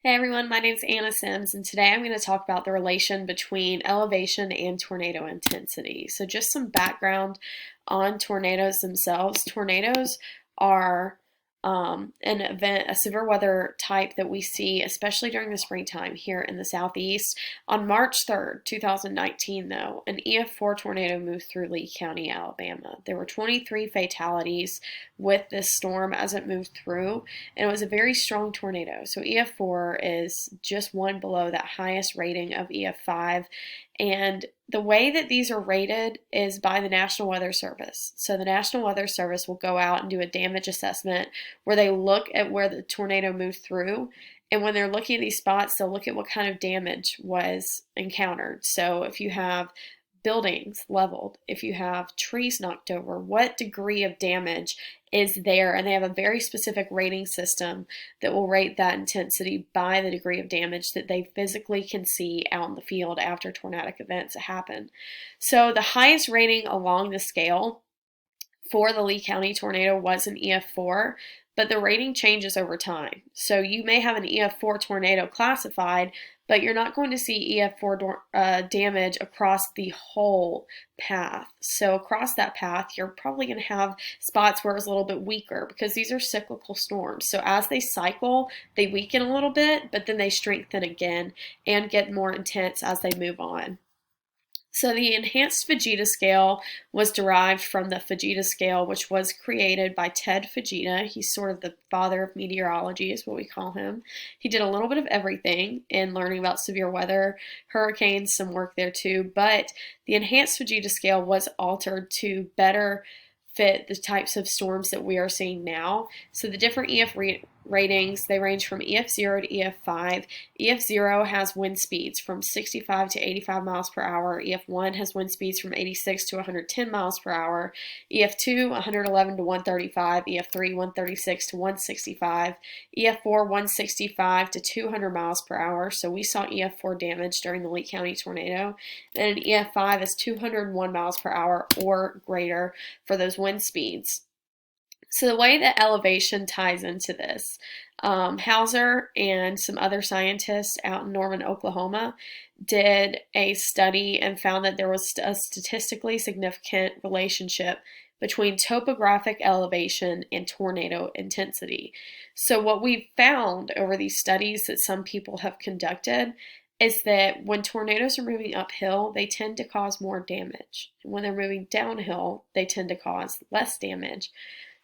Hey everyone, my name is Anna Sims, and today I'm going to talk about the relation between elevation and tornado intensity. So, just some background on tornadoes themselves. Tornadoes are an event, a severe weather type that we see, especially during the springtime here in the southeast. On March 3rd, 2019, though, an EF4 tornado moved through Lee County, Alabama. There were 23 fatalities with this storm as it moved through, and it was a very strong tornado. So EF4 is just one below that highest rating of EF5. And the way that these are rated is by the National Weather Service. So the National Weather Service will go out and do a damage assessment where they look at where the tornado moved through. And when they're looking at these spots, they'll look at what kind of damage was encountered. So if you have buildings leveled, if you have trees knocked over, what degree of damage is there, and they have a very specific rating system that will rate that intensity by the degree of damage that they physically can see out in the field after tornadic events happen. So the highest rating along the scale for the Lee County tornado was an EF4, but the rating changes over time. So you may have an EF4 tornado classified, but you're not going to see EF4 damage across the whole path. So across that path, you're probably going to have spots where it's a little bit weaker because these are cyclical storms. So as they cycle, they weaken a little bit, but then they strengthen again and get more intense as they move on. So the enhanced Fujita scale was derived from the Fujita scale, which was created by Ted Fujita. He's sort of the father of meteorology, is what we call him. He did a little bit of everything in learning about severe weather, hurricanes, some work there too, but the enhanced Fujita scale was altered to better fit the types of storms that we are seeing now. So the different ratings, they range from EF0 to EF5. EF0 has wind speeds from 65 to 85 miles per hour. EF1 has wind speeds from 86 to 110 miles per hour. EF2, 111 to 135. EF3, 136 to 165. EF4, 165 to 200 miles per hour. So we saw EF4 damage during the Lee County tornado. And an EF5 is 201 miles per hour or greater for those wind speeds. So the way that elevation ties into this, Hauser and some other scientists out in Norman, Oklahoma, did a study and found that there was a statistically significant relationship between topographic elevation and tornado intensity. So what we've found over these studies that some people have conducted is that when tornadoes are moving uphill, they tend to cause more damage. And when they're moving downhill, they tend to cause less damage.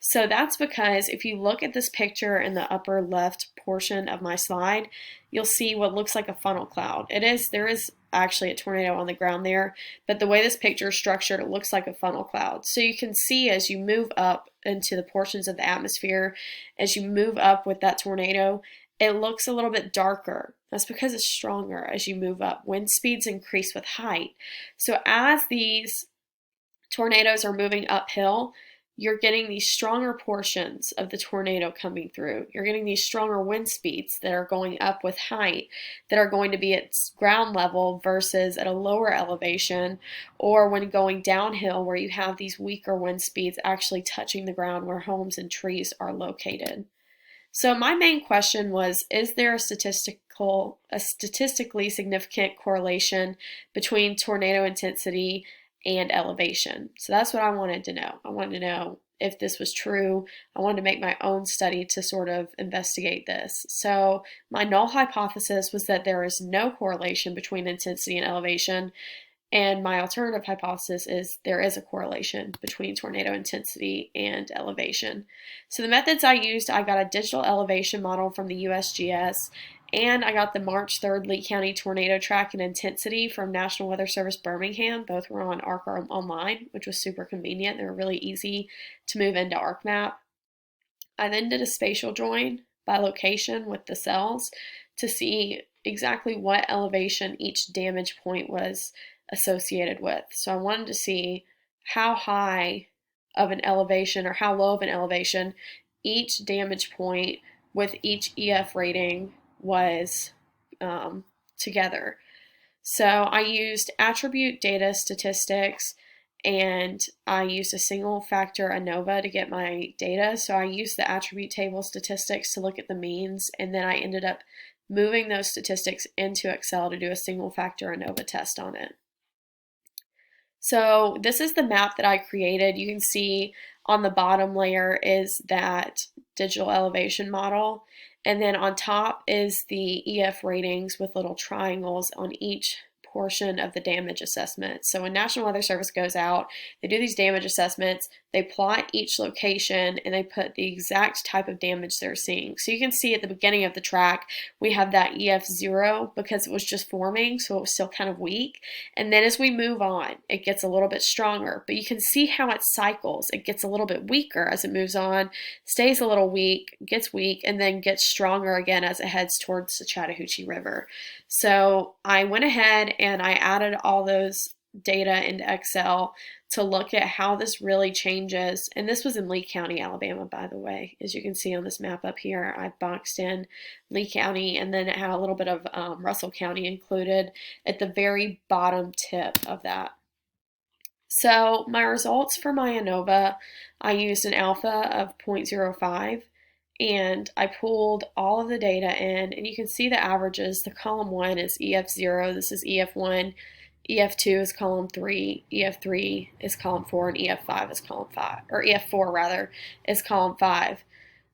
So that's because if you look at this picture in the upper left portion of my slide, you'll see what looks like a funnel cloud. There is actually a tornado on the ground there, but the way this picture is structured, it looks like a funnel cloud. So you can see as you move up into the portions of the atmosphere, as you move up with that tornado, it looks a little bit darker. That's because it's stronger as you move up. Wind speeds increase with height. So as these tornadoes are moving uphill, you're getting these stronger portions of the tornado coming through. You're getting these stronger wind speeds that are going up with height that are going to be at ground level versus at a lower elevation, or when going downhill where you have these weaker wind speeds actually touching the ground where homes and trees are located. So my main question was, is there a statistically significant correlation between tornado intensity and elevation? So that's what I wanted to know. I wanted to know if this was true. I wanted to make my own study to sort of investigate this. So my null hypothesis was that there is no correlation between intensity and elevation. And my alternative hypothesis is there is a correlation between tornado intensity and elevation. So the methods I used, I got a digital elevation model from the USGS, and I got the March 3rd Lee County tornado track and intensity from National Weather Service Birmingham. Both were on ArcGIS Online, which was super convenient. They were really easy to move into ArcMap. I then did a spatial join by location with the cells to see exactly what elevation each damage point was associated with. So I wanted to see how high of an elevation or how low of an elevation each damage point with each EF rating was together. So I used attribute data statistics, and I used a single factor ANOVA to get my data. So I used the attribute table statistics to look at the means, and then I ended up moving those statistics into Excel to do a single factor ANOVA test on it. So this is the map that I created. You can see on the bottom layer is that digital elevation model, and then on top is the EF ratings with little triangles on each portion of the damage assessment. So when National Weather Service goes out, they do these damage assessments, they plot each location, and they put the exact type of damage they're seeing. So you can see at the beginning of the track, we have that EF0 because it was just forming, so it was still kind of weak. And then as we move on, it gets a little bit stronger, but you can see how it cycles. It gets a little bit weaker as it moves on, stays a little weak, gets weak, and then gets stronger again as it heads towards the Chattahoochee River. So I went ahead and I added all those data into Excel to look at how this really changes. And this was in Lee County, Alabama, by the way. As you can see on this map up here, I boxed in Lee County, and then it had a little bit of Russell County included at the very bottom tip of that. So my results for my ANOVA, I used an alpha of 0.05. And I pulled all of the data in, and you can see the averages. The column 1 is EF0, this is EF1, EF2 is column 3, EF3 is column 4, and EF5 is column 5, or EF4 rather, is column 5.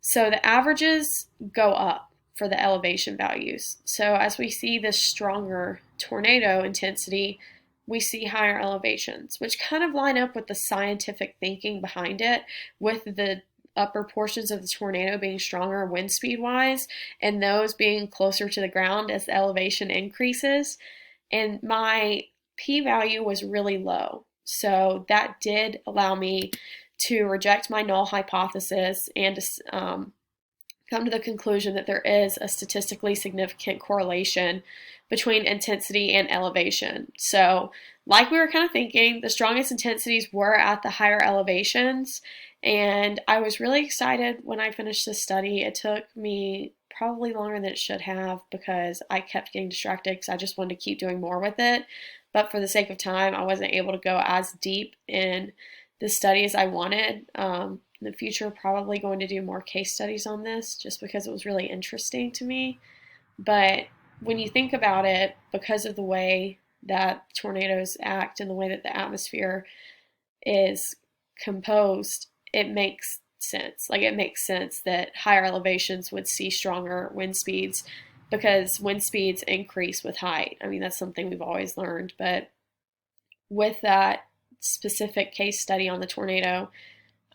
So the averages go up for the elevation values. So as we see this stronger tornado intensity, we see higher elevations, which kind of line up with the scientific thinking behind it, with the upper portions of the tornado being stronger wind speed wise, and those being closer to the ground as the elevation increases. And my p-value was really low, so that did allow me to reject my null hypothesis and to come to the conclusion that there is a statistically significant correlation between intensity and elevation. So like we were kind of thinking, the strongest intensities were at the higher elevations, and I was really excited when I finished this study. It took me probably longer than it should have because I kept getting distracted because I just wanted to keep doing more with it. But for the sake of time, I wasn't able to go as deep in the study as I wanted. In the future, probably going to do more case studies on this just because it was really interesting to me. But when you think about it, because of the way that tornadoes act and the way that the atmosphere is composed, it makes sense. Like, it makes sense that higher elevations would see stronger wind speeds because wind speeds increase with height. I mean, that's something we've always learned. But with that specific case study on the tornado,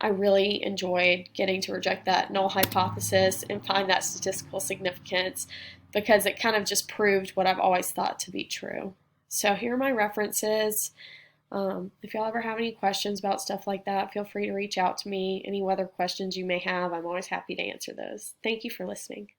I really enjoyed getting to reject that null hypothesis and find that statistical significance because it kind of just proved what I've always thought to be true. So here are my references. If y'all ever have any questions about stuff like that, feel free to reach out to me. Any weather questions you may have, I'm always happy to answer those. Thank you for listening.